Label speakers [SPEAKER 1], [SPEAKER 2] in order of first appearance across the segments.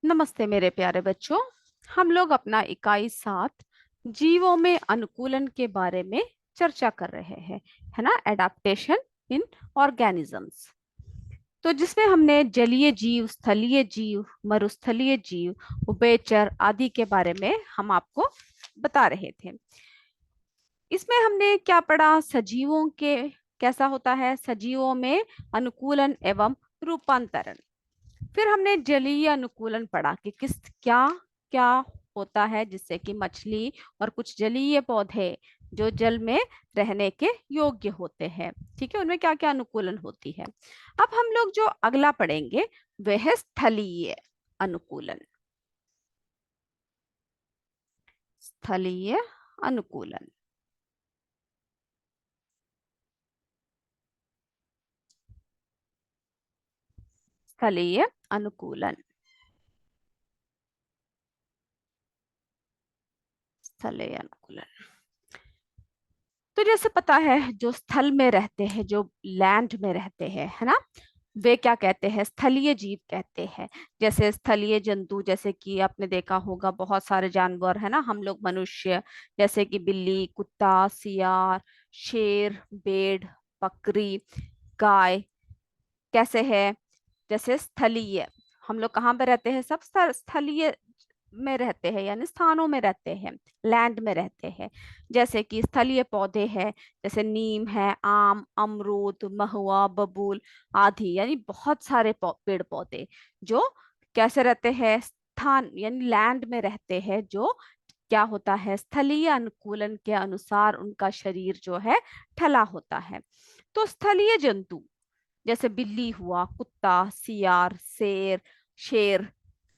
[SPEAKER 1] नमस्ते मेरे प्यारे बच्चों। हम लोग अपना इकाई 7 जीवों में अनुकूलन के बारे में चर्चा कर रहे हैं, है ना। एडाप्टेशन इन ऑर्गेनिजम्स। तो जिसमें हमने जलीय जीव, स्थलीय जीव, मरुस्थलीय जीव, उभयचर आदि के बारे में हम आपको बता रहे थे। इसमें हमने क्या पढ़ा? सजीवों के कैसा होता है, सजीवों में अनुकूलन एवं रूपांतरण। फिर हमने जलीय अनुकूलन पढ़ा कि किस क्या क्या होता है, जिससे कि मछली और कुछ जलीय पौधे जो जल में रहने के योग्य होते हैं, ठीक है, उनमें क्या क्या अनुकूलन होती है। अब हम लोग जो अगला पढ़ेंगे वह है स्थलीय अनुकूलन। स्थलीय अनुकूलन। स्थलीय अनुकूलन। स्थलीय अनुकूलन। तो जैसे पता है, जो स्थल में रहते हैं, जो लैंड में रहते हैं, है ना, वे क्या कहते हैं? स्थलीय जीव कहते हैं। जैसे स्थलीय जंतु, जैसे कि आपने देखा होगा बहुत सारे जानवर, है ना, हम लोग मनुष्य, जैसे कि बिल्ली, कुत्ता, सियार, शेर, भेड़, बकरी, गाय, कैसे है? जैसे स्थलीय। हम लोग कहाँ पे रहते हैं? सब स्थलीय में रहते हैं, यानी स्थानों में रहते हैं, लैंड में रहते हैं। जैसे कि स्थलीय पौधे हैं, जैसे नीम है, आम, अमरूद, महुआ, बबूल आदि, यानी बहुत सारे पेड़ पौधे जो कैसे रहते हैं? स्थान यानी लैंड में रहते हैं, जो क्या होता है, स्थलीय अनुकूलन के अनुसार उनका शरीर जो है ढला होता है। तो स्थलीय जंतु जैसे बिल्ली हुआ, कुत्ता, सियार, शेर,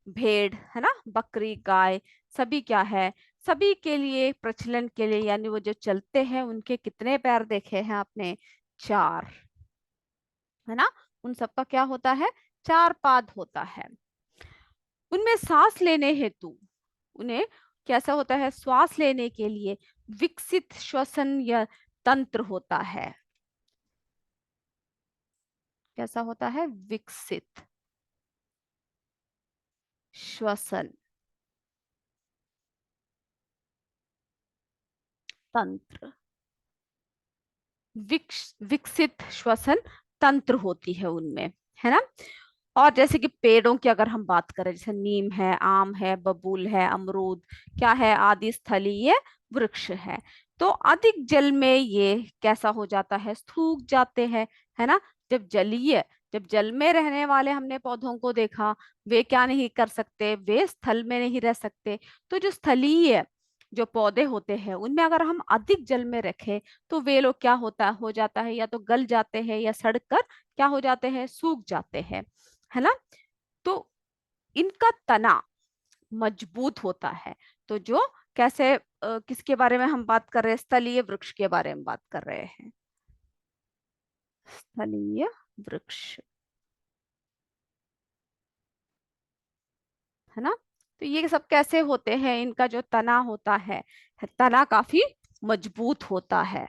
[SPEAKER 1] भेड़, है ना, बकरी, गाय, सभी क्या है? सभी के लिए प्रचलन के लिए, यानी वो जो चलते हैं, उनके कितने पैर देखे हैं आपने? 4, है ना। उन सबका क्या होता है? 4 पाद होता है। उनमें सांस लेने हेतु उन्हें कैसा होता है? श्वास लेने के लिए विकसित श्वसन या तंत्र होता है। कैसा होता है? विकसित श्वसन तंत्र। विकसित श्वसन तंत्र होती है उनमें, है ना। और जैसे कि पेड़ों की अगर हम बात करें, जैसे नीम है, आम है, बबूल है, अमरूद, क्या है? आदि स्थलीय वृक्ष है। तो अधिक जल में ये कैसा हो जाता है? सूख जाते हैं, है ना। जब जलीय जब जल में रहने वाले हमने पौधों को देखा, वे क्या नहीं कर सकते? वे स्थल में नहीं रह सकते। तो जो स्थलीय जो पौधे होते हैं, उनमें अगर हम अधिक जल में रखें, तो वे लोग क्या होता हो जाता है? या तो गल जाते हैं, या सड़ कर क्या हो जाते हैं? सूख जाते हैं, है ना। तो इनका तना मजबूत होता है। तो जो कैसे किसके बारे में हम बात कर रहे हैं? स्थलीय वृक्ष के बारे में बात कर रहे हैं। स्थलीय वृक्ष, है ना। तो ये सब कैसे होते हैं? इनका जो तना होता है, तना काफी मजबूत होता है।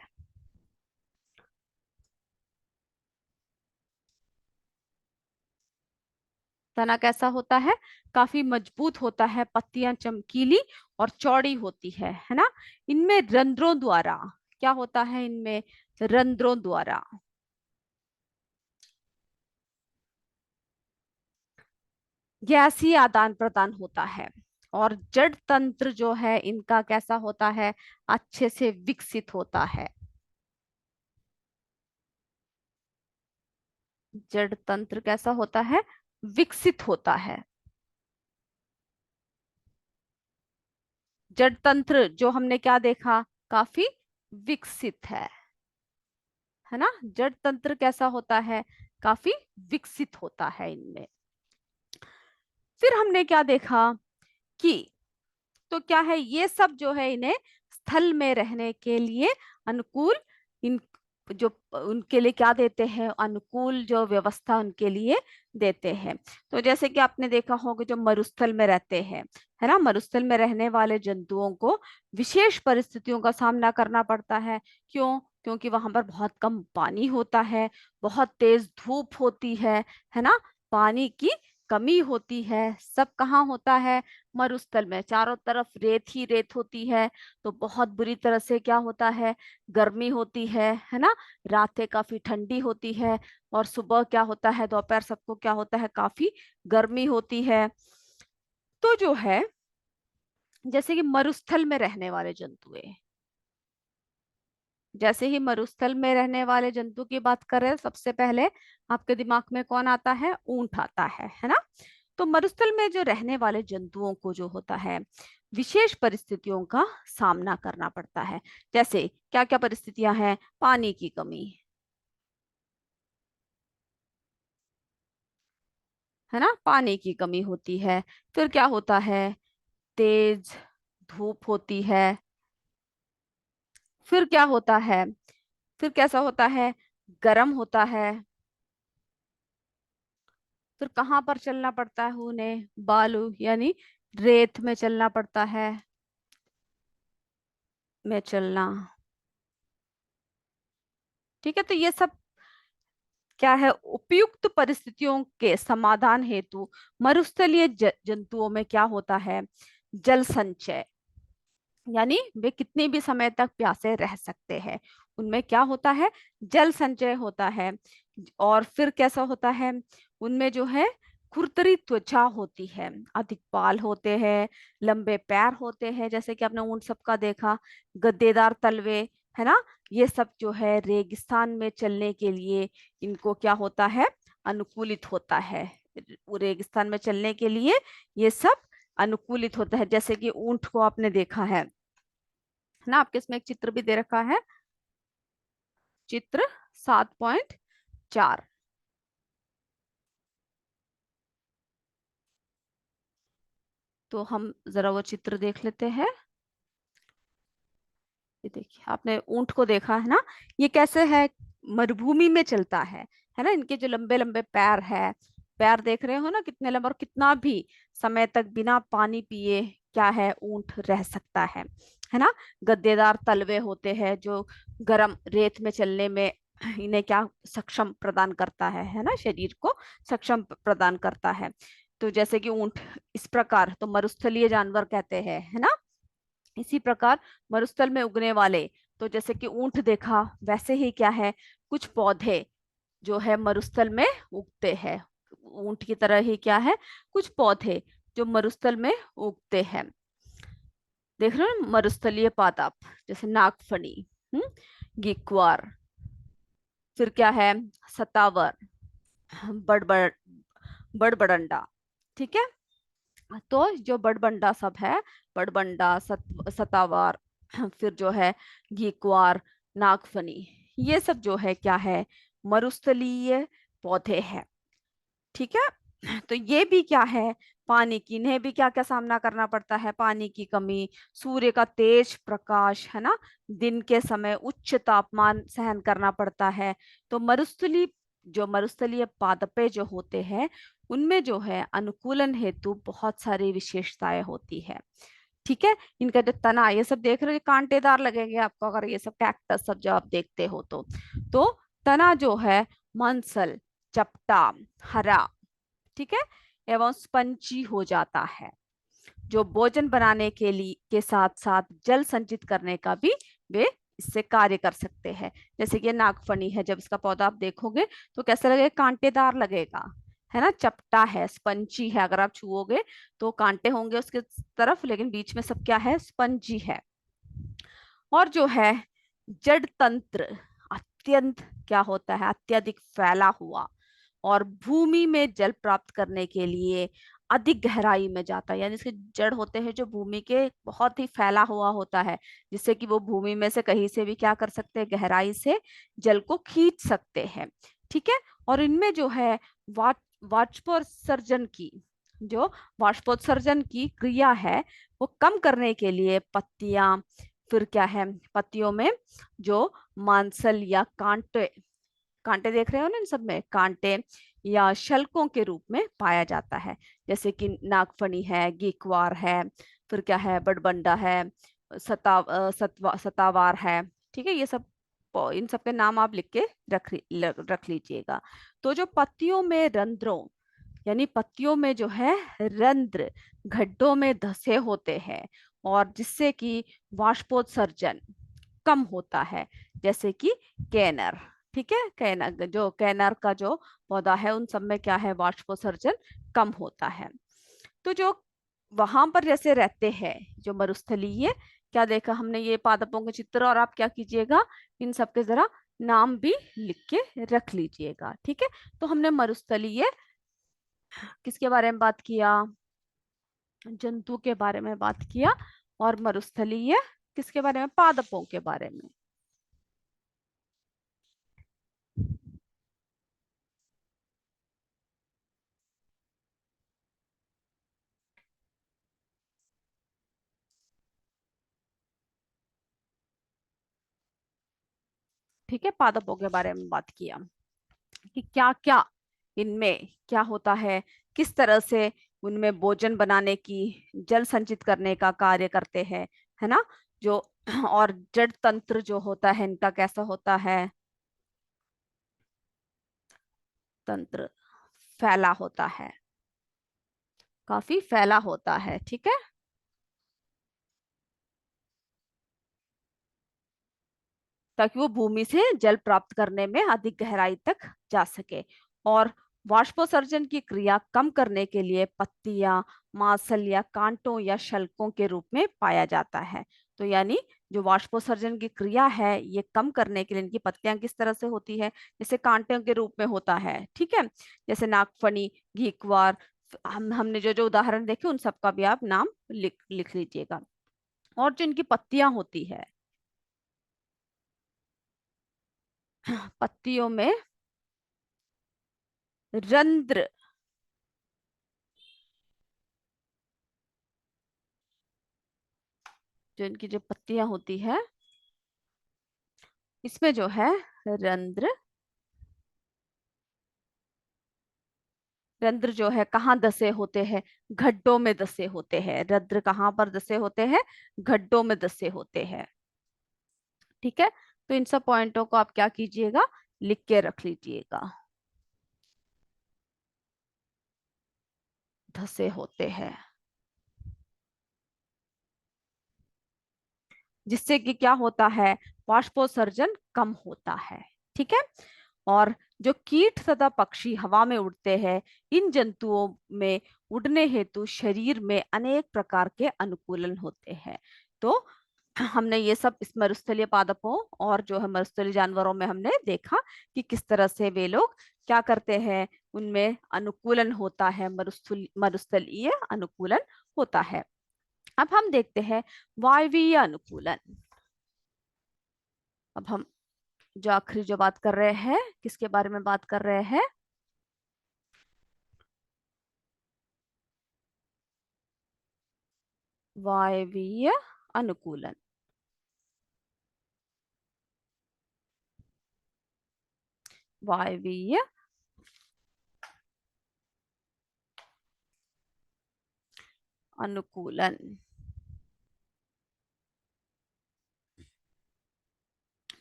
[SPEAKER 1] तना कैसा होता है? काफी मजबूत होता है, पत्तियां चमकीली और चौड़ी होती है ना। इनमें रंध्रों द्वारा क्या होता है? इनमें रंध्रों द्वारा गैसीय आदान प्रदान होता है। और जड़ तंत्र जो है इनका कैसा होता है? अच्छे से विकसित होता है। जड़ तंत्र कैसा होता है? विकसित होता है। जड़ तंत्र जो हमने क्या देखा? काफी विकसित है ना। जड़ तंत्र कैसा होता है? काफी विकसित होता है इनमें। फिर हमने क्या देखा कि तो क्या है, ये सब जो है इन्हें स्थल में रहने के लिए अनुकूल, इन जो उनके लिए क्या देते हैं? अनुकूल जो व्यवस्था उनके लिए देते हैं। तो जैसे कि आपने देखा होगा, जो मरुस्थल में रहते हैं, है ना, मरुस्थल में रहने वाले जंतुओं को विशेष परिस्थितियों का सामना करना पड़ता है। क्यों? क्योंकि वहां पर बहुत कम पानी होता है, बहुत तेज धूप होती है ना। पानी की कमी होती है, सब कहाँ होता है? मरुस्थल में। चारों तरफ रेत ही रेत होती है, तो बहुत बुरी तरह से क्या होता है? गर्मी होती है ना। रातें काफी ठंडी होती है, और सुबह क्या होता है, दोपहर सबको क्या होता है, काफी गर्मी होती है। तो जो है, जैसे कि मरुस्थल में रहने वाले जंतु है, जैसे ही मरुस्थल में रहने वाले जंतु की बात करें, सबसे पहले आपके दिमाग में कौन आता है? ऊंट आता है ना। तो मरुस्थल में जो रहने वाले जंतुओं को जो होता है, विशेष परिस्थितियों का सामना करना पड़ता है। जैसे क्या क्या परिस्थितियां हैं? पानी की कमी, है ना, पानी की कमी होती है। फिर क्या होता है? तेज धूप होती है। फिर क्या होता है? फिर कैसा होता है? गर्म होता है। फिर कहाँ पर चलना पड़ता है उन्हें? बालू यानी रेत में चलना पड़ता है, में चलना। ठीक है, तो ये सब क्या है? उपयुक्त परिस्थितियों के समाधान हेतु मरुस्थलीय जंतुओं में क्या होता है? जल संचय, यानी वे कितने भी समय तक प्यासे रह सकते हैं। उनमें क्या होता है? जल संचय होता है। और फिर कैसा होता है? उनमें जो है खुरदरी त्वचा होती है, अधिक बाल होते हैं, लंबे पैर होते हैं, जैसे कि आपने ऊंट सबका देखा, गद्देदार तलवे, है ना। ये सब जो है रेगिस्तान में चलने के लिए इनको क्या होता है? अनुकूलित होता है। रेगिस्तान में चलने के लिए ये सब अनुकूलित होता है। जैसे कि ऊंट को आपने देखा है ना, आपके इसमें एक चित्र भी दे रखा है, चित्र 7.4। तो हम जरा वो चित्र देख लेते हैं। ये देखिए, आपने ऊंट को देखा है ना, ये कैसे है? मरुभूमि में चलता है ना। इनके जो लंबे लंबे पैर है, पैर देख रहे हो ना कितने लंबे, और कितना भी समय तक बिना पानी पिए क्या है, ऊंट रह सकता है ना। गद्देदार तलवे होते हैं जो गर्म रेत में चलने में इन्हें क्या सक्षम प्रदान करता है ना, शरीर को सक्षम प्रदान करता है। तो जैसे कि ऊंट इस प्रकार तो मरुस्थलीय जानवर कहते हैं, है ना। इसी प्रकार मरुस्थल में उगने वाले, तो जैसे कि ऊंट देखा, वैसे ही क्या है, कुछ पौधे जो है मरुस्थल में उगते हैं। ऊंट की तरह ही क्या है, कुछ पौधे जो मरुस्थल में उगते हैं। देख रहे हो, मरुस्थलीय पादप, जैसे नागफनी, गिकवार, फिर क्या है, सतावर, बड़बड़ बड़बड़ंडा। ठीक है, तो जो बड़बंडा सब है, बड़बंडा, सतावार, फिर जो है घीकुआर, नागफनी, ये सब जो है क्या है, मरुस्थलीय पौधे हैं। ठीक है, तो ये भी क्या है, पानी की, इन्हें भी क्या क्या सामना करना पड़ता है? पानी की कमी, सूर्य का तेज प्रकाश, है ना, दिन के समय उच्च तापमान सहन करना पड़ता है। तो मरुस्थलीय पादपे जो होते हैं, उनमें जो है अनुकूलन हेतु बहुत सारी विशेषताएं होती है। ठीक है, इनका जो तना, ये सब देख रहे हो, कांटेदार लगेंगे आपको अगर ये सब कैक्टस सब जो आप देखते हो तो तना जो है मंसल, चपटा, हरा, ठीक है, एवं स्पंजी हो जाता है, जो भोजन बनाने के लिए के साथ साथ जल संचित करने का भी वे इससे कार्य कर सकते हैं। जैसे कि ये नागफनी है, जब इसका पौधा आप देखोगे तो कैसा लगेगा? कांटेदार लगेगा, है ना, चपटा है, स्पंजी है, अगर आप छुओगे तो कांटे होंगे उसके तरफ, लेकिन बीच में सब क्या है, स्पंजी है। और जो है जड़ तंत्र अत्यंत क्या होता है, अत्यधिक फैला हुआ, और भूमि में जल प्राप्त करने के लिए अधिक गहराई में जाता है, यानी इसके जड़ होते हैं जो भूमि के बहुत ही फैला हुआ होता है, जिससे कि वो भूमि में से कहीं से भी क्या कर सकते हैं, गहराई से जल को खींच सकते हैं। ठीक है, और इनमें जो है वाष्पोत्सर्जन की, जो वाष्पोत्सर्जन की क्रिया है, वो कम करने के लिए पत्तियां, फिर क्या है, पत्तियों में जो मांसल या कांटे, कांटे देख रहे हो ना, इन सब में कांटे या शल्कों के रूप में पाया जाता है। जैसे कि नागफनी है, गीकवार है, फिर क्या है, बड़बंडा है, सतावार है। ठीक है, ये सब इन सब के नाम आप लिख के रख लीजिएगा। तो जो पत्तियों में रंध्रों यानी पत्तियों में जो है रंध्र गड्ढों में धसे होते हैं, और जिससे कि वाष्पोत्सर्जन कम होता है, जैसे कि कैनर। ठीक है, कैनर, जो कैनर का जो पौधा है उन सब में क्या है, वाष्पोत्सर्जन कम होता है। तो जो वहां पर जैसे रहते हैं जो मरुस्थलीय, क्या देखा हमने, ये पादपों के चित्र, और आप क्या कीजिएगा, इन सब के जरा नाम भी लिख के रख लीजिएगा। ठीक है, तो हमने मरुस्थलीय किसके बारे में बात किया, जंतु के बारे में बात किया, और मरुस्थलीय किसके बारे में, पादपों के बारे में। ठीक है, पादपों के बारे में बात किया कि क्या क्या इनमें क्या होता है, किस तरह से उनमें भोजन बनाने की, जल संचित करने का कार्य करते हैं, है ना, जो और जड़ तंत्र जो होता है इनका कैसा होता है, तंत्र फैला होता है, काफी फैला होता है। ठीक है, ताकि वो भूमि से जल प्राप्त करने में अधिक गहराई तक जा सके। और वाष्पोत्सर्जन की क्रिया कम करने के लिए पत्तियां मांसल या कांटों या शल्कों के रूप में पाया जाता है। तो यानी जो वाष्पोत्सर्जन की क्रिया है ये कम करने के लिए इनकी पत्तियां किस तरह से होती है, जैसे कांटों के रूप में होता है। ठीक है, जैसे नागफनी, घीक्वार, हमने जो जो उदाहरण देखे उन सबका भी आप नाम लिख लिख लीजिएगा। और जो इनकी पत्तियां होती है, पत्तियों में रंध्र, जो इनकी जो पत्तियां होती है इसमें जो है रंध्र, रंध्र जो है कहाँ दसे होते हैं, गड्ढों में दसे होते हैं। रंध्र कहाँ पर दसे होते हैं, गड्ढों में दसे होते हैं। ठीक है, तो इन सब पॉइंटों को आप क्या कीजिएगा, लिख के रख लीजिएगा, धसे होते हैं, जिससे कि क्या होता है, वाष्पोत्सर्जन कम होता है। ठीक है, और जो कीट तथा पक्षी हवा में उड़ते हैं, इन जंतुओं में उड़ने हेतु शरीर में अनेक प्रकार के अनुकूलन होते हैं। तो हमने ये सब इस मरुस्थलीय पादपों और जो है मरुस्थलीय जानवरों में हमने देखा कि किस तरह से वे लोग क्या करते हैं, उनमें अनुकूलन होता है, मरुस्थलीय अनुकूलन होता है। अब हम देखते हैं वायवीय अनुकूलन। अब हम जो आखिरी जो बात कर रहे हैं किसके बारे में बात कर रहे हैं, वायवीय अनुकूलन। वायवीय अनुकूलन,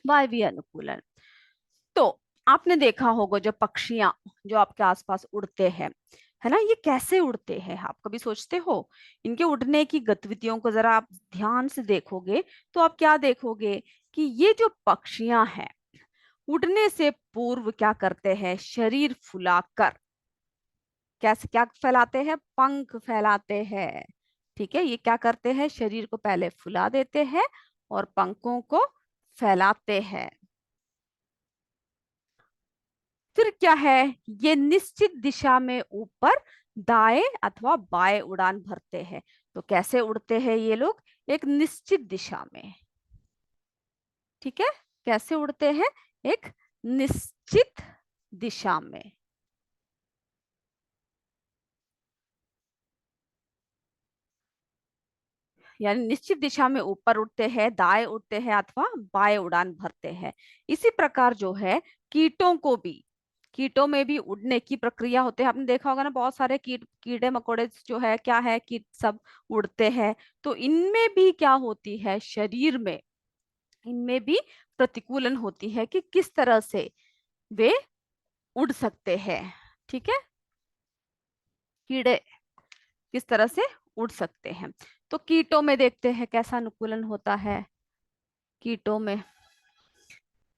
[SPEAKER 1] वायवीय अनुकूलन। तो आपने देखा होगा जो पक्षियां जो आपके आसपास उड़ते हैं, है ना, ये कैसे उड़ते हैं, आप कभी सोचते हो, इनके उड़ने की गतिविधियों को जरा आप ध्यान से देखोगे तो आप क्या देखोगे कि ये जो पक्षियां हैं उड़ने से पूर्व क्या करते हैं, शरीर फुलाकर कैसे क्या फैलाते हैं, पंख फैलाते हैं। ठीक है, ये क्या करते हैं, शरीर को पहले फुला देते हैं और पंखों को फैलाते हैं। फिर क्या है, ये निश्चित दिशा में ऊपर दाएं अथवा बाएं उड़ान भरते हैं। तो कैसे उड़ते हैं ये लोग, एक निश्चित दिशा में। ठीक है, कैसे उड़ते हैं, एक निश्चित दिशा में, यानी निश्चित दिशा में ऊपर उड़ते हैं, दाएं उड़ते हैं अथवा बाएं उड़ान भरते हैं। इसी प्रकार जो है कीटों को भी, कीटों में भी उड़ने की प्रक्रिया होते हैं। आपने देखा होगा ना, बहुत सारे कीड़े मकोड़े जो है क्या है, कीट सब उड़ते हैं। तो इनमें भी क्या होती है, शरीर में इनमें भी प्रतिकूलन होती है कि किस तरह से वे उड़ सकते हैं। ठीक है, कीड़े किस तरह से उड़ सकते हैं। तो कीटों में देखते हैं कैसा अनुकूलन होता है। कीटों में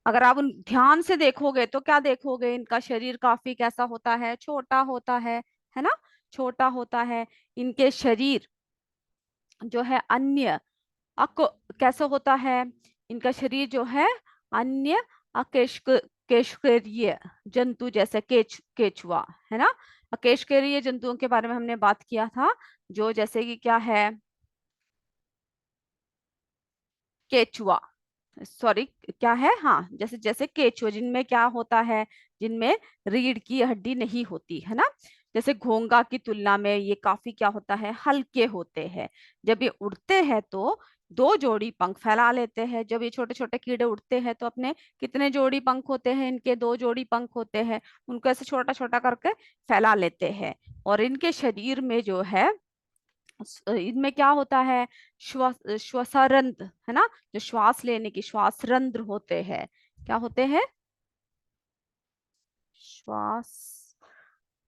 [SPEAKER 1] अगर आप उन ध्यान से देखोगे तो क्या देखोगे, इनका शरीर काफी कैसा होता है, छोटा होता है ना, छोटा होता है। इनके शरीर जो है अन्य अक कैसा होता है, इनका शरीर जो है अन्य अकेशक केशकरीय जंतु जैसे केचुआ है ना, अकेशकरीय जंतुओं के बारे में हमने बात किया था, जो जैसे कि क्या है, केचुआ, सॉरी क्या है, हाँ जैसे जैसे केचुआ, जिनमें क्या होता है, जिनमें रीढ़ की हड्डी नहीं होती है ना। जैसे घोंगा की तुलना में ये काफी क्या होता है, हल्के होते हैं। जब ये उड़ते हैं तो दो जोड़ी पंख फैला लेते हैं। जब ये छोटे छोटे कीड़े उड़ते हैं तो अपने कितने जोड़ी पंख होते हैं, इनके दो जोड़ी पंख होते हैं, उनको ऐसे छोटा छोटा करके फैला लेते हैं। और इनके शरीर में जो है इनमें क्या होता है, श्वासरंध्र है ना, जो श्वास लेने की श्वास रंध्र होते हैं। क्या होते हैं, श्वास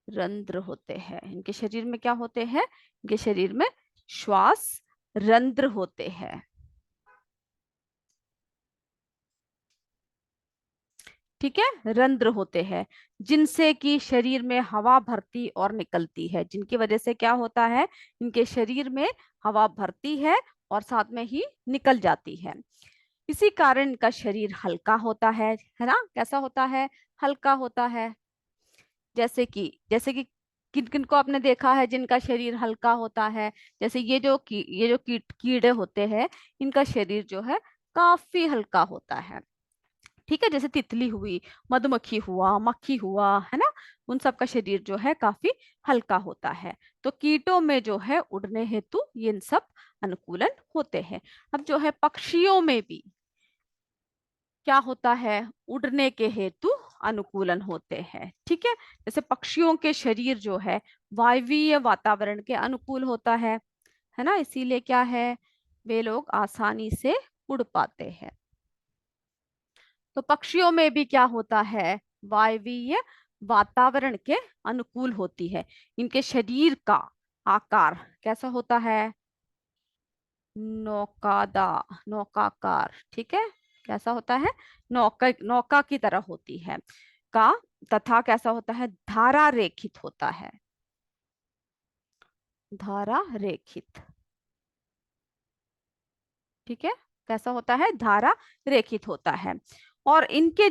[SPEAKER 1] रंध्र होते हैं। इनके शरीर में क्या होते हैं, इनके शरीर में श्वास रंध्र होते हैं। ठीक है, रंध्र होते हैं, जिनसे कि शरीर में हवा भरती और निकलती है, जिनकी वजह से क्या होता है, इनके शरीर में हवा भरती है और साथ में ही निकल जाती है। इसी कारण इनका शरीर हल्का होता है ना, कैसा होता है, हल्का होता है। जैसे कि किन किन को आपने देखा है जिनका शरीर हल्का होता है, जैसे ये जो कीड़े होते हैं, इनका शरीर जो है काफी हल्का होता है। ठीक है, जैसे तितली हुई, मधुमक्खी हुआ, मक्खी हुआ है ना, उन सब का शरीर जो है काफी हल्का होता है। तो कीटों में जो है उड़ने हेतु ये इन सब अनुकूलन होते हैं। अब जो है पक्षियों में भी क्या होता है, उड़ने के हेतु अनुकूलन होते हैं। ठीक है, जैसे पक्षियों के शरीर जो है वायवीय वातावरण के अनुकूल होता है ना, इसीलिए क्या है, वे लोग आसानी से उड़ पाते हैं। तो पक्षियों में भी क्या होता है, वायवीय वातावरण के अनुकूल होती है। इनके शरीर का आकार कैसा होता है, नौकादा नौकाकार। ठीक है, कैसा होता है, नौका नौका की तरह होती है का, तथा कैसा होता है, धारा रेखित होता है, धारा रेखित। ठीक है, कैसा होता है, धारा रेखित होता है। और इनके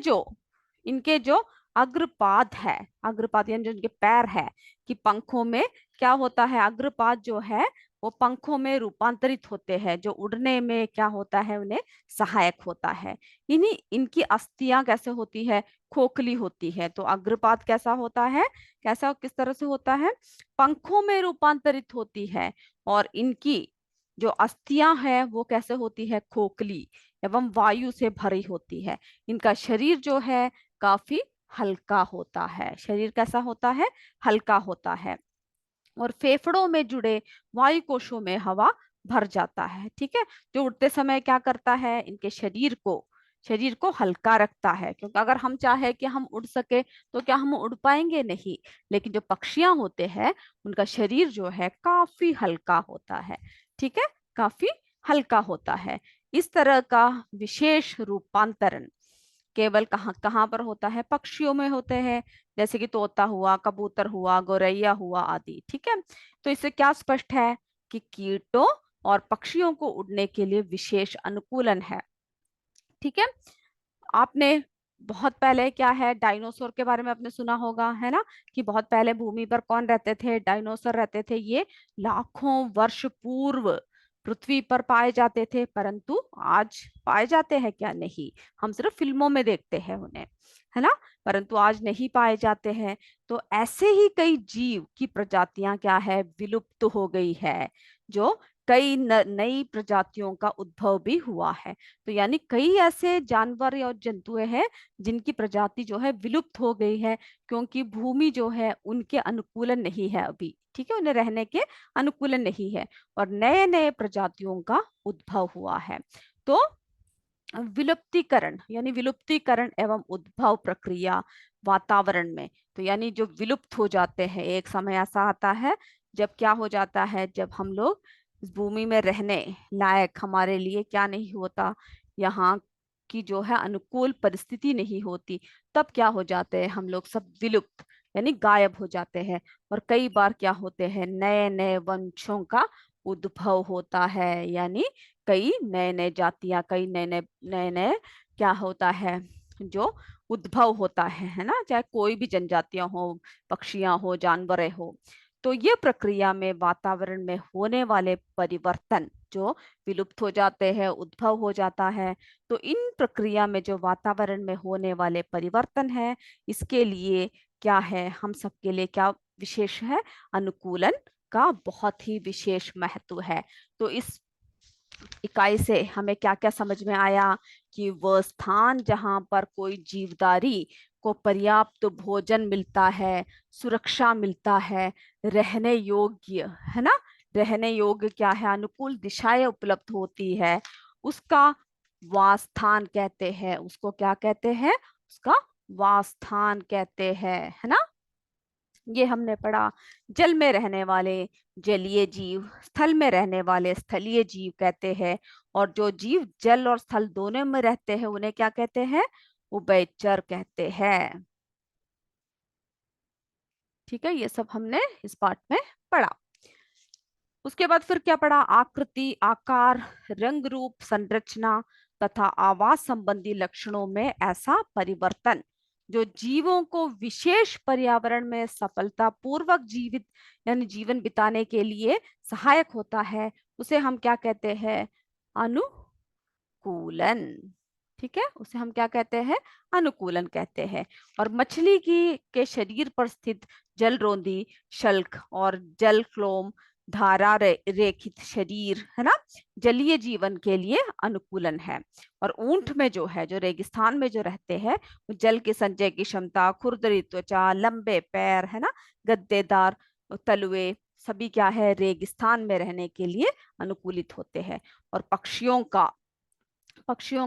[SPEAKER 1] जो अग्रपाद है, अग्रपाद यानी जो इनके पैर है, कि पंखों में क्या होता है, अग्रपाद जो है वो पंखों में रूपांतरित होते हैं, जो उड़ने में क्या होता है, उन्हें सहायक होता है। इन्हीं इनकी अस्थियां कैसे होती है, खोखली होती है। तो अग्रपाद कैसा होता है, कैसा किस तरह से होता है, पंखों में रूपांतरित होती है। और इनकी जो अस्थियां हैं वो कैसे होती है, खोखली एवं वायु से भरी होती है। इनका शरीर जो है काफी हल्का होता है, शरीर कैसा होता है, हल्का होता है। और फेफड़ों में जुड़े वायु कोशों में हवा भर जाता है। ठीक है, जो उड़ते समय क्या करता है, इनके शरीर को हल्का रखता है, क्योंकि अगर हम चाहे कि हम उड़ सके तो क्या हम उड़ पाएंगे, नहीं। लेकिन जो पक्षियां होते हैं उनका शरीर जो है काफी हल्का होता है। ठीक है, काफी हल्का होता है। इस तरह का विशेष रूपांतरण केवल कहाँ कहाँ पर होता है, पक्षियों में होते हैं, जैसे कि तोता हुआ, कबूतर हुआ, गौरैया हुआ आदि। ठीक है, तो इससे क्या स्पष्ट है कि कीटों और पक्षियों को उड़ने के लिए विशेष अनुकूलन है। ठीक है, आपने बहुत पहले क्या है, डायनासोर के बारे में आपने सुना होगा है ना, कि बहुत पहले भूमि पर कौन रहते थे, डायनासोर रहते थे। ये लाखों वर्ष पूर्व पृथ्वी पर पाए जाते थे, परंतु आज पाए जाते हैं क्या, नहीं। हम सिर्फ फिल्मों में देखते हैं उन्हें, है ना, परंतु आज नहीं पाए जाते हैं। तो ऐसे ही कई जीव की प्रजातियां क्या है, विलुप्त हो गई है, जो कई नई प्रजातियों का उद्भव भी हुआ है। तो यानी कई ऐसे जानवर और जंतुएं हैं जिनकी प्रजाति जो है विलुप्त हो गई है, क्योंकि भूमि जो है उनके अनुकूलन नहीं है अभी। ठीक है, उन्हें रहने के अनुकूलन नहीं है, और नए नए प्रजातियों का उद्भव हुआ है। तो विलुप्तीकरण यानी विलुप्तीकरण एवं उद्भव प्रक्रिया वातावरण में। तो यानी जो विलुप्त हो जाते हैं, एक समय ऐसा आता है जब क्या हो जाता है, जब हम लोग इस भूमि में रहने लायक हमारे लिए क्या नहीं होता, यहाँ की जो है अनुकूल परिस्थिति नहीं होती, तब क्या हो जाते हैं हम लोग सब विलुप्त यानी गायब हो जाते हैं। और कई बार क्या होते हैं, नए नए वंशों का उद्भव होता है, यानी कई नए नए जातियां, कई नए नए नए नए क्या होता है, जो उद्भव होता है ना, चाहे कोई भी जनजातियां हो, पक्षियां हो, जानवरें हो। तो ये प्रक्रिया में वातावरण में होने वाले परिवर्तन जो विलुप्त हो जाते हैं, उद्भव हो जाता है। तो इन प्रक्रिया में जो वातावरण में होने वाले परिवर्तन है, इसके लिए क्या है, हम सबके लिए क्या विशेष है, अनुकूलन का बहुत ही विशेष महत्व है। तो इस इकाई से हमें क्या क्या समझ में आया कि वह स्थान जहां पर कोई जीवदारी को पर्याप्त भोजन मिलता है, सुरक्षा मिलता है, रहने योग्य है ना, रहने योग्य क्या है, अनुकूल दिशाएं उपलब्ध होती है, उसका वासस्थान कहते हैं। उसको क्या कहते हैं, उसका वासस्थान कहते हैं, है ना। ये हमने पढ़ा। जल में रहने वाले जलीय जीव, स्थल में रहने वाले स्थलीय जीव कहते हैं। और जो जीव जल और स्थल दोनों में रहते हैं उन्हें क्या कहते हैं, उभयचर कहते हैं। ठीक है, ये सब हमने इस पार्ट में पढ़ा। उसके बाद फिर क्या पढ़ा, आकृति, आकार, रंग रूप, संरचना तथा आवास संबंधी लक्षणों में ऐसा परिवर्तन जो जीवों को विशेष पर्यावरण में सफलता पूर्वक जीवित यानी जीवन बिताने के लिए सहायक होता है, उसे हम क्या कहते हैं, अनुकूलन। ठीक है, उसे हम क्या कहते हैं, अनुकूलन कहते हैं। और मछली की के शरीर पर स्थित जलरोधी शल्क और जलक्लोम धारा रेखित शरीर है ना, जलीय जीवन के लिए अनुकूलन है। और ऊंट में जो है, जो रेगिस्तान में जो रहते हैं, वो जल के संचय की क्षमता, खुरदरी त्वचा, लंबे पैर है ना, गद्देदार तलुए, सभी क्या है, रेगिस्तान में रहने के लिए अनुकूलित होते हैं। और पक्षियों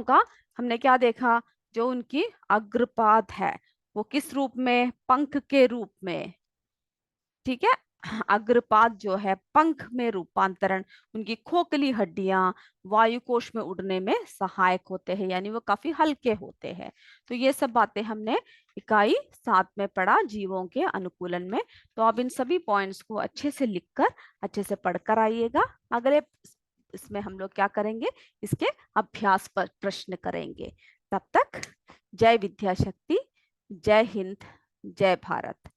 [SPEAKER 1] का हमने क्या देखा, जो उनकी अग्रपाद है वो किस रूप में, पंख के रूप में। ठीक है, अग्रपाद जो है पंख में रूपांतरण, उनकी खोखली हड्डियां वायु कोश में उड़ने में सहायक होते हैं, यानी वो काफी हल्के होते हैं। तो ये सब बातें हमने इकाई 7 में पढ़ा, जीवों के अनुकूलन में। तो आप इन सभी पॉइंट्स को अच्छे से लिखकर अच्छे से पढ़कर आइएगा। अगले इसमें हम लोग क्या करेंगे, इसके अभ्यास पर प्रश्न करेंगे। तब तक जय विद्या शक्ति, जय हिंद, जय भारत।